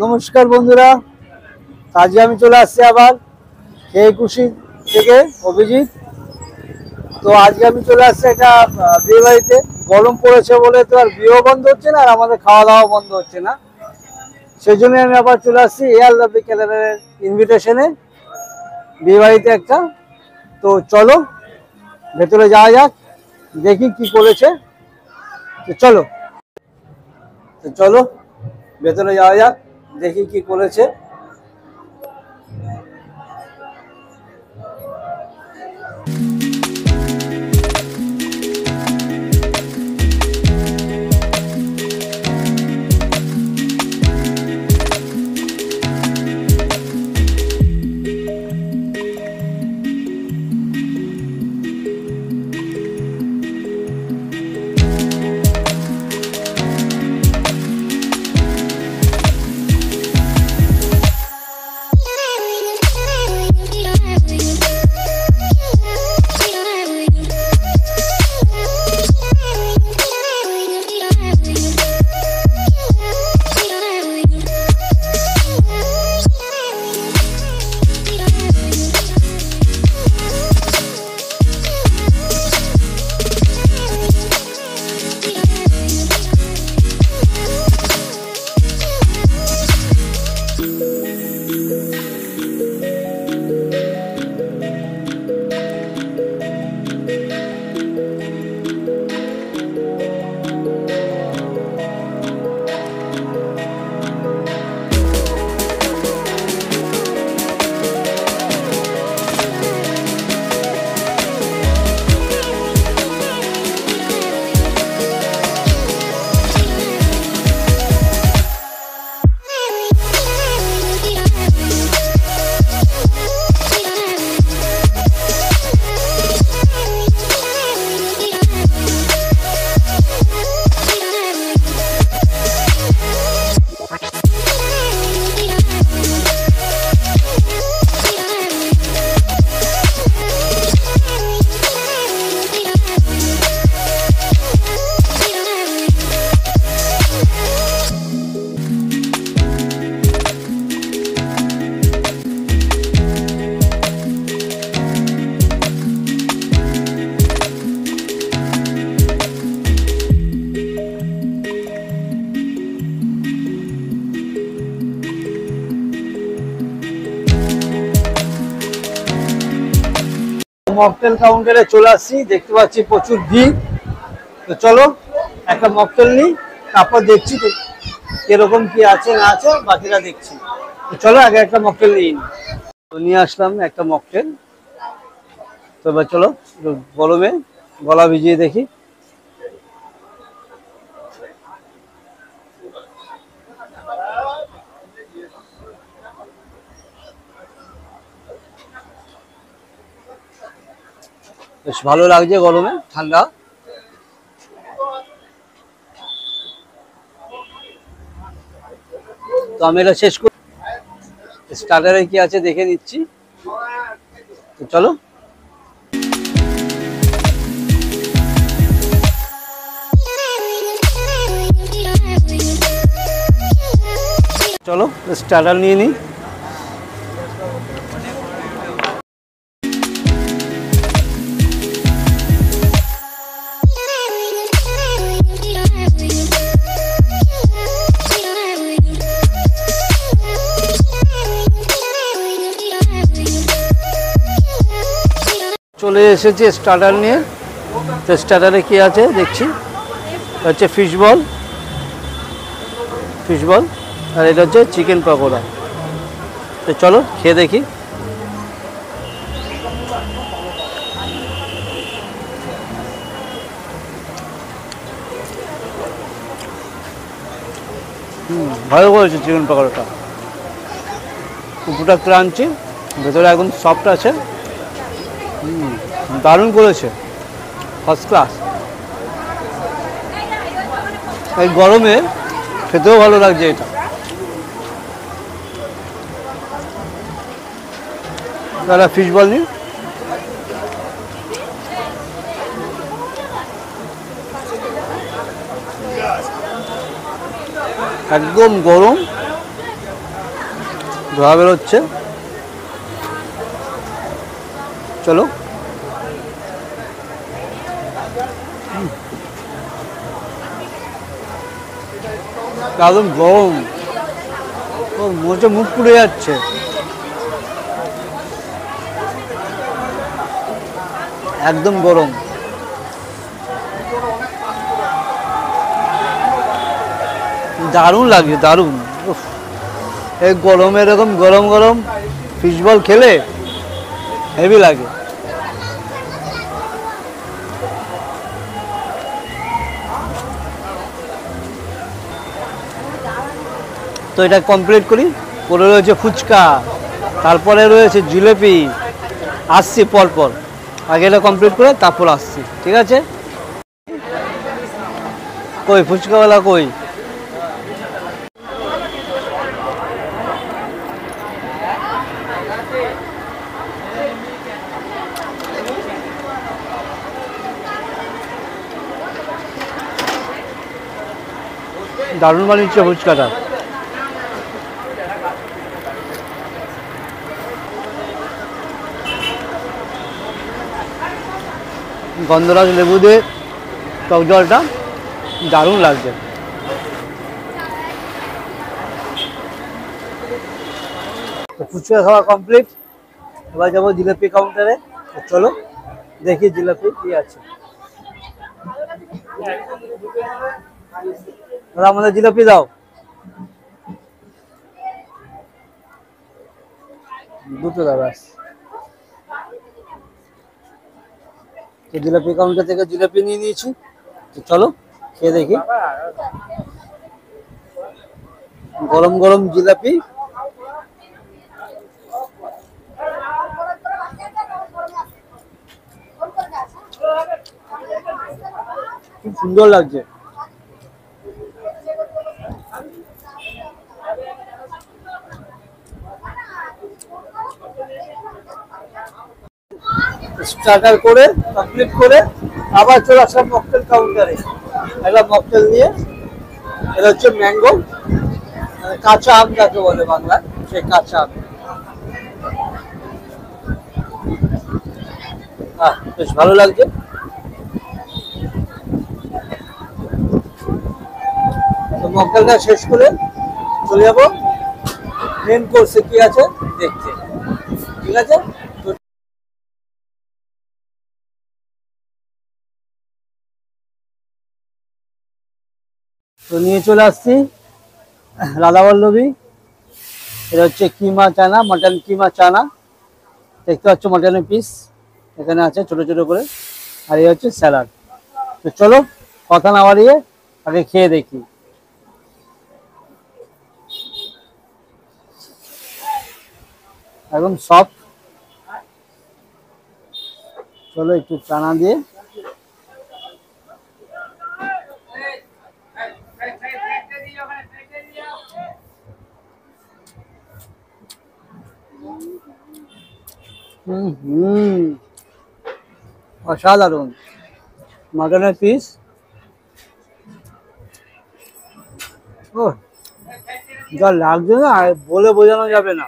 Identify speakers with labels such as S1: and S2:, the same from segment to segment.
S1: নমস্কার বন্ধুরা, আজকে আমি চলে আসছি আবার খেয়ে খুশি থেকে অভিজিৎ। তো আজকে আমি চলে আসছি একটা বিয়ে বাড়িতে। গরম পড়েছে বলে তো আর বিয়েও বন্ধ হচ্ছে না আর আমাদের খাওয়া দাওয়া বন্ধ হচ্ছে না, সেই জন্য আমি আবার চলে আসছি এয়ার লাভলি ক্যাটারারের ইনভিটেশনে বিয়ে বাড়িতে একটা। তো চলো ভেতরে যাওয়া যাক, দেখি কি করেছে। তো চলো ভেতরে যাওয়া যাক, দেখি কি করেছে। মকটেল কাউন্টারে চলে আসছি, দেখতে পাচ্ছি প্রচুর ভিড়। তো চলো একটা মকটেল নিই, তারপর দেখছি কিরকম কি আছে না আছে, বাকিটা দেখছি। তো চলো আগে একটা মকটেল নিই। তো নিয়ে আসলাম একটা মকটেল। তো এবার চলো গরমে গলা ভিজিয়ে দেখি। বেশ ভালো লাগছে গরমে, ঠান্ডা। তো আমি এটা শেষ করি, স্টার্টারে কি আছে দেখে নিচ্ছি। তো চলো স্টার্টার নিয়ে নিই। চলে এসেছি স্টার্টার নিয়ে। তো স্টার্টারে কি আছে দেখছি, হচ্ছে ফিশ বল, আর এটা হচ্ছে চিকেন পকোড়া। তো চলো খেয়ে দেখি। ভালো করেছে চিকেন পকোড়াটা, উপরটা ক্রাঞ্চি, ভেতরে একদম সফট আছে। দারুণ করেছে, ফার্স্ট ক্লাস। এই গরমে খেতেও ভালো লাগছে এটা। দাদা ফিশ বল নিন। একদম গরম, ধোয়া বেরোচ্ছে। চলো একদম গরম, মোচে মুখ পুড়ে যাচ্ছে। একদম গরম। দারুণ লাগে, দারুণ। এই গরমে এরকম গরম গরম ফিশ বল খেলে হেভি লাগে। তো এটা কমপ্লিট করি। পরে রয়েছে ফুচকা, তারপরে রয়েছে জিলেপি। আসছি পরপর, আগে এটা কমপ্লিট করে তারপর আসছি, ঠিক আছে? কই ফুচকাওয়ালা কই? দারুণ বানিয়েছে ফুচকাটা। গন্ধরাজ লেবু দিয়ে টক জলটা দারুণ লাগছে। তো ফুচকা খাওয়া কমপ্লিট, এবার যাবো জিলাপি কাউন্টারে। চলো দেখি জিলাপি কি আছে। আমাদের জিলাপি দাও। দুটো দাও ব্যাস। তো জিলাপি কাউন্টার থেকে জিলাপি নিয়ে নিয়েছি। তো চলো খেয়ে দেখি। গরম গরম জিলাপি, খুব সুন্দর লাগছে। স্টার্টার করে কমপ্লিট করে আবার চলে আসলাম মকটেল কাউন্টারে। একটা মকটেল নিয়ে, এটা হচ্ছে ম্যাঙ্গো, কাঁচা আম যাকে বলে বাংলায়, সেই কাঁচা আম। বেশ ভালো লাগছে। তো মকটেলটা শেষ করে চলে যাবো মেন কোর্সে কি আছে দেখতে, ঠিক আছে? তো নিয়ে চলে আসছি রাধাবল্লভী। এটা হচ্ছে কিমা চানা, মটন কিমা চানা। দেখতে পাচ্ছ মটনের পিস এখানে আছে ছোট ছোট করে, আর এই হচ্ছে স্যালাড। তো চলো কথা না বাড়িয়ে আগে খেয়ে দেখি। একদম সফট। চলো একটু চানা দিয়ে। অসাধারণ মটনের পিস। ও যা লাগছে না বলে বোঝানো যাবে না।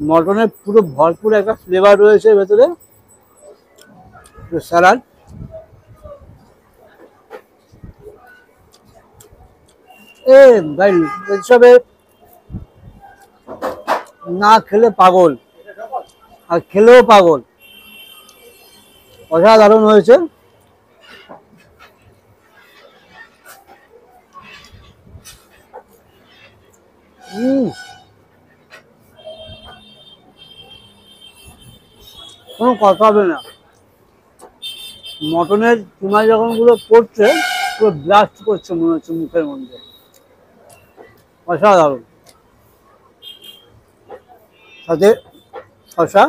S1: মটনের পুরো ভরপুর একটা ফ্লেভার রয়েছে ভেতরে। স্যালাড, এ ভাই এসবে না খেলে পাগল, আর খেলেও পাগল। অসাধারণ হয়েছে। কোনো কথা হবে না। মটনের কিমা যখন গুলো পড়ছে পুরো ব্লাস্ট করছে মনে হচ্ছে মুখের মধ্যে। অসাধারণ। সাথে শশা,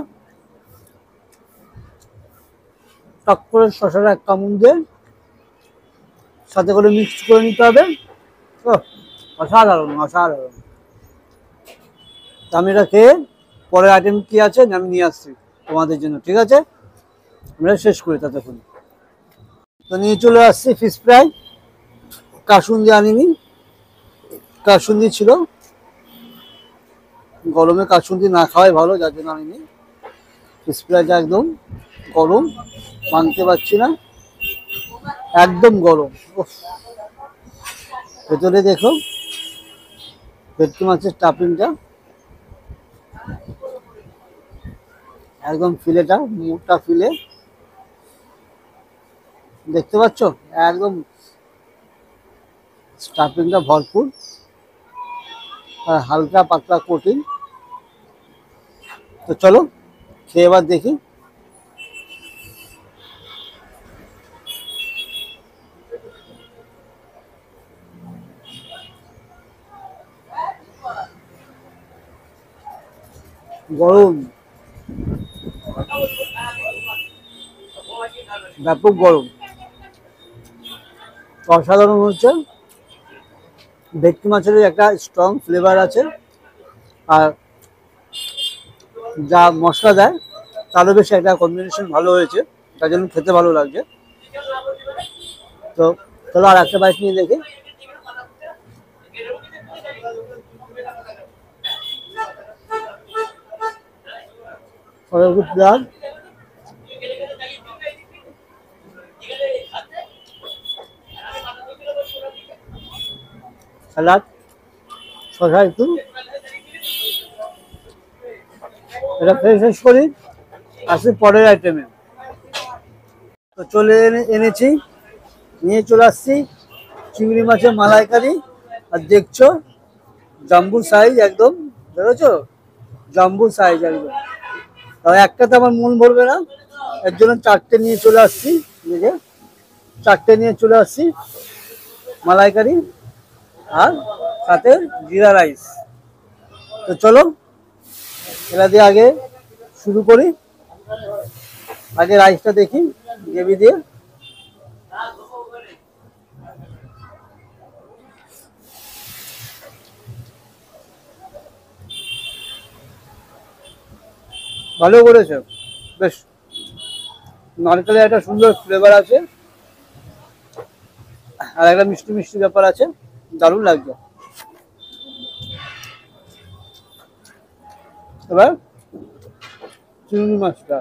S1: টক করে শশাটা এক কামড় দিয়ে সাথে করে মিক্স করে নিতে হবে। অসাধারণ অসাধারণ। আমি এটা খেয়ে পরের আইটেম কি আছে আমি নিয়ে আসছি তোমাদের জন্য, ঠিক আছে? আমরা শেষ করি ততক্ষণ। তো নিয়ে চলে আসছি ফিশ ফ্রাই। কাসুন্দি আনিনি, কাসুন্দি ছিল গরমে কাসুন্দি না খাওয়াই ভালো, যার জন্য আমি নিই। ফিশ ফ্রাইটা একদম গরম, মানতে পারছি না, একদম গরম। উফ, ভেতরে দেখো ভেটকি মাছের স্টাফিংটা, একদম ফিলেটা, মোটা ফিলে, দেখতে পাচ্ছ একদম স্টাফিংটা ভরপুর, আর হালকা পাতলা কোটিং। তো চলো খেয়ে এবার দেখি। গরম, ব্যাপক গরম, অসাধারণ হচ্ছে। ভেটকি মাছের একটা স্ট্রং ফ্লেভার আছে, আর যা মশলা দেয় তারও বেশি একটা কম্বিনেশন ভালো হয়েছে, তার জন্য খেতে ভালো লাগছে। তো চলো আর একটা বাইট নিয়ে দেখি। পেঁয়াজ, স্যালাড, শসা একটু, এটা খেয়ে শেষ করি, আসি পরের আইটেমে। তো চলে এনেছি, নিয়ে চলে আসছি চিংড়ি মাছের মালাইকারি। আর দেখছো জাম্বু সাইজ একদম, দেখেছো জাম্বু সাইজ একদম। তবে একটাতে আমার মন ভরবে না, এর জন্য চারটে নিয়ে চলে আসছি, দেখে চারটে নিয়ে চলে আসছি মালাইকারি, আর সাথে জিরা রাইস। তো চলো এটা দিয়ে আগে শুরু করি। আগে রাইসটা দেখি গ্রেভি দিয়ে। ভালো করেছে, বেশ নারকেলের একটা সুন্দর ফ্লেভার আছে, আর একটা মিষ্টি মিষ্টি ব্যাপার আছে, দারুণ লাগছে। এবার চিংড়ি মাছটা,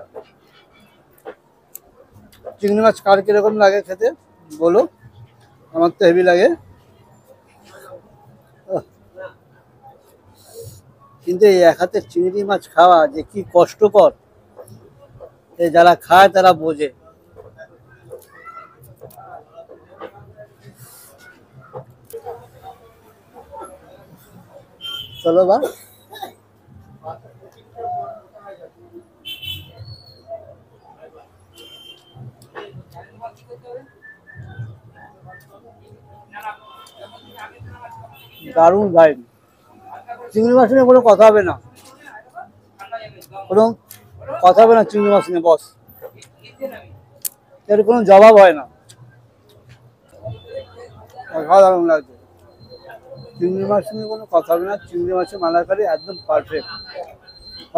S1: চিংড়ি মাছ কার কিরকম লাগে খেতে বলো, আমার তো হেভি লাগে। কিন্তু এই এক হাতে চিংড়ি মাছ খাওয়া যে কি কষ্টকর, যারা খায় তারা বোঝে। চলো বা দারুণ ভাই, চিংড়ি মাছ নিয়ে কোনো কথা হবে না, কোনো কথা হবে না চিংড়ি মাছ নিয়ে বস, এর কোনো জবাব হয় না, অসাধারণ লাগছে। চিংড়ি মাছ নিয়ে কোনো কথা হবে না, চিংড়ি মাছের মালাইকারি একদম পারফেক্ট,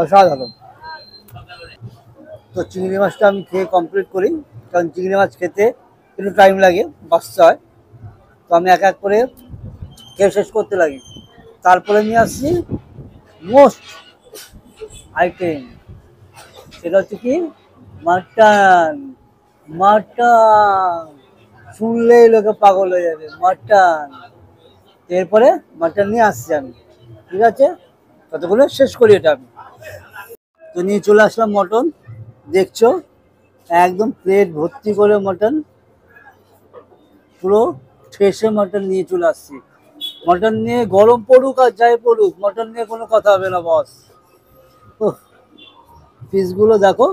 S1: অসাধারণ। তো চিংড়ি মাছটা আমি খেয়ে কমপ্লিট করি, কারণ চিংড়ি মাছ খেতে একটু টাইম লাগে, বাঁচতে হয়। তো আমি এক এক করে খেয়ে শেষ করতে লাগি। তারপরে নিয়ে আসছি মোস্ট আইটেম, সেটা হচ্ছে কি মাটন। মাটন শুনলেই লোকে পাগল হয়ে যাবে, মাটন। এরপরে মাটন নিয়ে আসছি আমি, ঠিক আছে, ততক্ষণে শেষ করি এটা আমি। তো নিয়ে চলে আসলাম মটন, দেখছো একদম প্লেট ভর্তি করে মটন, পুরো ঠেসে মটন নিয়ে চলে আসছি। মটন নিয়ে গরম পড়ুক আর যাই পড়ুক, মটন নিয়ে কোনো কথা হবে না বস। পিসগুলো দেখো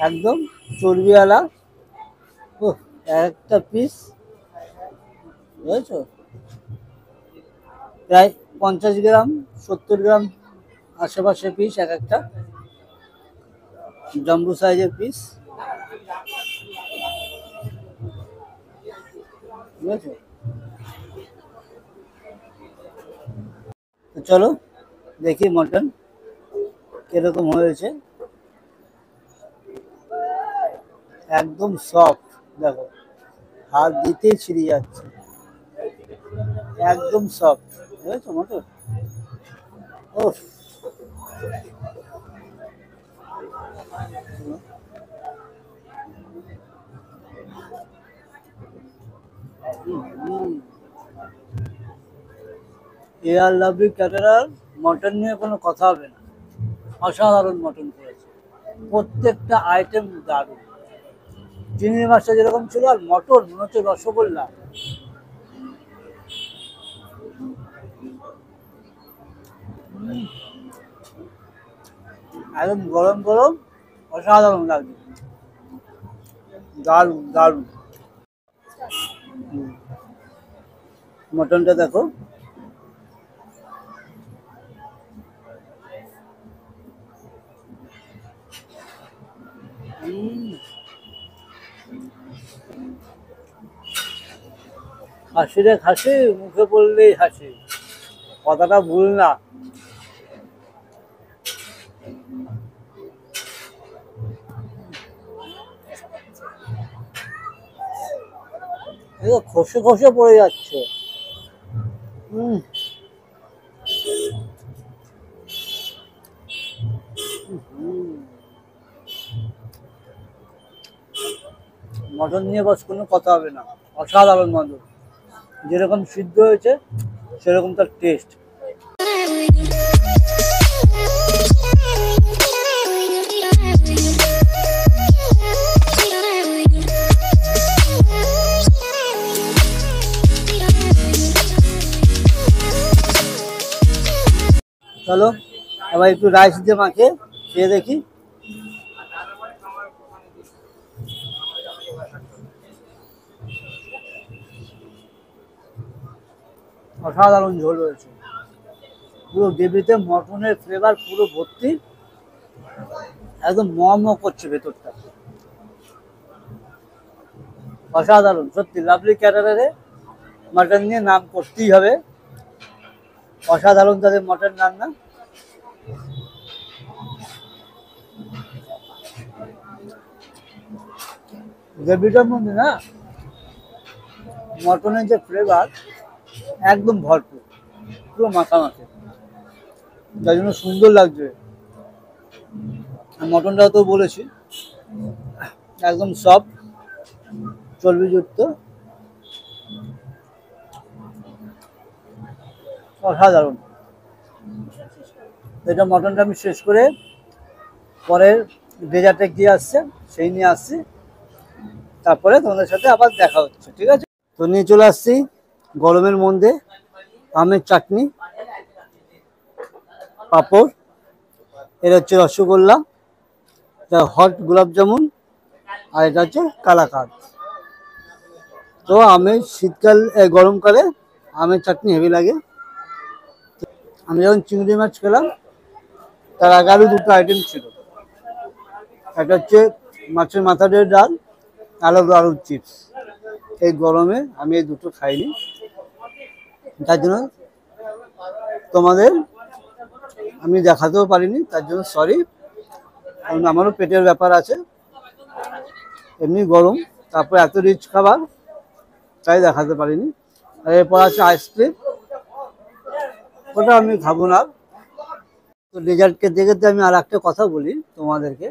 S1: একদম চর্বিওয়ালা, একটা পিস বুঝেছো, প্রায় 50 গ্রাম 70 গ্রাম আশেপাশে পিস, এক একটা জাম্বু সাইজের পিস, বুঝেছো। তো চলো দেখি মটন কিরকম হয়েছে, একদম সফট, দেখো হাত দিতেই ছিঁড়ে যাচ্ছে, একদম সফট, বুঝেছো মটন। উফ, এয়ার লাভলি ক্যাটারার মটন নিয়ে কোনো কথা হবে না। অসাধারণ মটন করেছে, প্রত্যেকটা আইটেম দারুণ। চিংড়ি মাছটা যেরকম ছিল, আর মটন মনে হচ্ছে রসগোল্লা। একদম গরম গরম, অসাধারণ লাগছে, দারুণ দারুণ। মটনটা দেখো, হাসি রে হাসি, মুখে পড়লেই হাসি, কথাটা ভুল না। খসে খসে পড়ে যাচ্ছে। হম, মটন নিয়ে বাস কোনো কথা হবে না, অসাধারণ মটন, যেরকম সিদ্ধ হয়েছে সেরকম তার টেস্ট। চলো এবার একটু রাইস দিয়ে মাখে খেয়ে দেখি। অসাধারণ ঝোল হয়েছে, পুরো গ্রেভিতে মটনের ফ্লেভার পুরো ভর্তি, একদম ম ম করছে ভেতরটা। অসাধারণ সত্যি, লাভলি ক্যাটারারে মটন নিয়ে নাম করতেই হবে। অসাধারণ তাদের মটন রান্না। গ্রেভিটার মধ্যে না মটনের যে ফ্লেভার একদম ভরপুর, পুরো মাখামাখি, যার জন্য সুন্দর লাগছে। মটনটাও তো বলেছি একদম সফট, চর্বিযুক্ত, অসাধারণ। এটা মটনটা আমি শেষ করে পরের ডেজার্টে গিয়ে আসছে, সেই নিয়ে আসছি, তারপরে তোমাদের সাথে আবার দেখা হচ্ছে, ঠিক আছে? তো নিয়ে চলে আসছি গরমের মধ্যে আমের চাটনি, পাঁপড়, এটা হচ্ছে রসগোল্লা, এটা হট গোলাপ জামুন, আর এটা হচ্ছে কালাকাঁদ। তো আমের শীতকাল গরমকালে আমের চাটনি হেভি লাগে। আমি যখন চিংড়ি মাছ খেলাম তার আগে আরও দুটো আইটেম ছিল, একটা হচ্ছে মাছের মাথা দিয়ে ডাল, আলুর চিপস। এই গরমে আমি এই দুটো খাইনি, তার জন্য তোমাদের আমি দেখাতেও পারিনি, তার জন্য সরি, কারণ আমারও পেটের ব্যাপার আছে, এমনি গরম, তারপর এত রিচ খাবার, তাই দেখাতে পারিনি। আর এরপর আছে আইসক্রিম, ওটা আমি খাবো না। তো ডেজার্টকে দেখে আমি আর একটা কথা বলি তোমাদেরকে,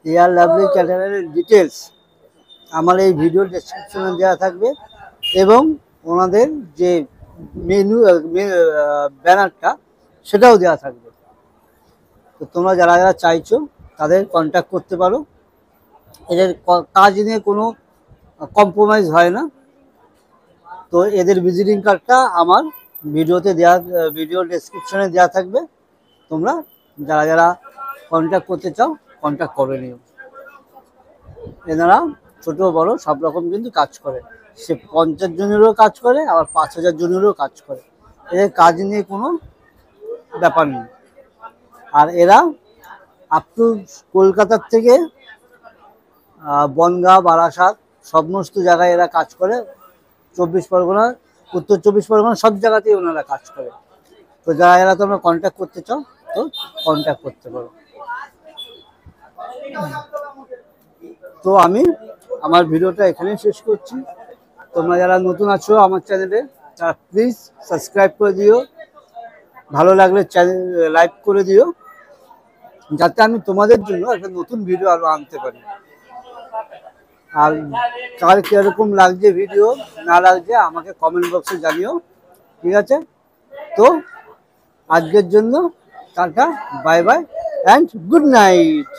S1: এয়ার লাভলি ক্যাটারারের ডিটেলস আমার এই ভিডিও ডেসক্রিপশনে দেওয়া থাকবে, এবং ওনাদের যে মেনু ব্যানারটা সেটাও দেওয়া থাকবে। তো তোমরা যারা যারা চাইছো তাদের কন্ট্যাক্ট করতে পারো, এদের কাজ নিয়ে কোনো কম্প্রোমাইজ হয় না। তো এদের ভিজিটিং কার্ডটা আমার ভিডিওতে দেওয়া, ভিডিও ডেসক্রিপশনে দেওয়া থাকবে, তোমরা যারা যারা কন্ট্যাক্ট করতে চাও কন্ট্যাক্ট করে নিও। এনারা ছোট বড় সব রকম কিন্তু কাজ করে, সে 50 জনেরও কাজ করে, আবার 5000 জনেরও কাজ করে, এদের কাজ নিয়ে কোনো ব্যাপার নেই। আর এরা আপ টু কলকাতার থেকে বনগাঁ, বারাসাত সমস্ত জায়গায় এরা কাজ করে, 24 পরগনা, উত্তর 24 পরগনা সব জায়গাতেই ওনারা কাজ করে। তো যারা যারা তোমরা কন্ট্যাক্ট করতে চাও তো কন্ট্যাক্ট করতে পারো। তো আমি আমার ভিডিওটা এখানেই শেষ করছি। তোমরা যারা নতুন আছো আমার চ্যানেলে তারা প্লিজ সাবস্ক্রাইব করে দিও, ভালো লাগলে চ্যানেল লাইক করে দিও, যাতে আমি তোমাদের জন্য একটা নতুন ভিডিও আরো আনতে পারি। আর কার কিরকম লাগছে ভিডিও না লাগছে আমাকে কমেন্ট বক্সে জানিও, ঠিক আছে? তো আজকের জন্য tata, bye bye and good night.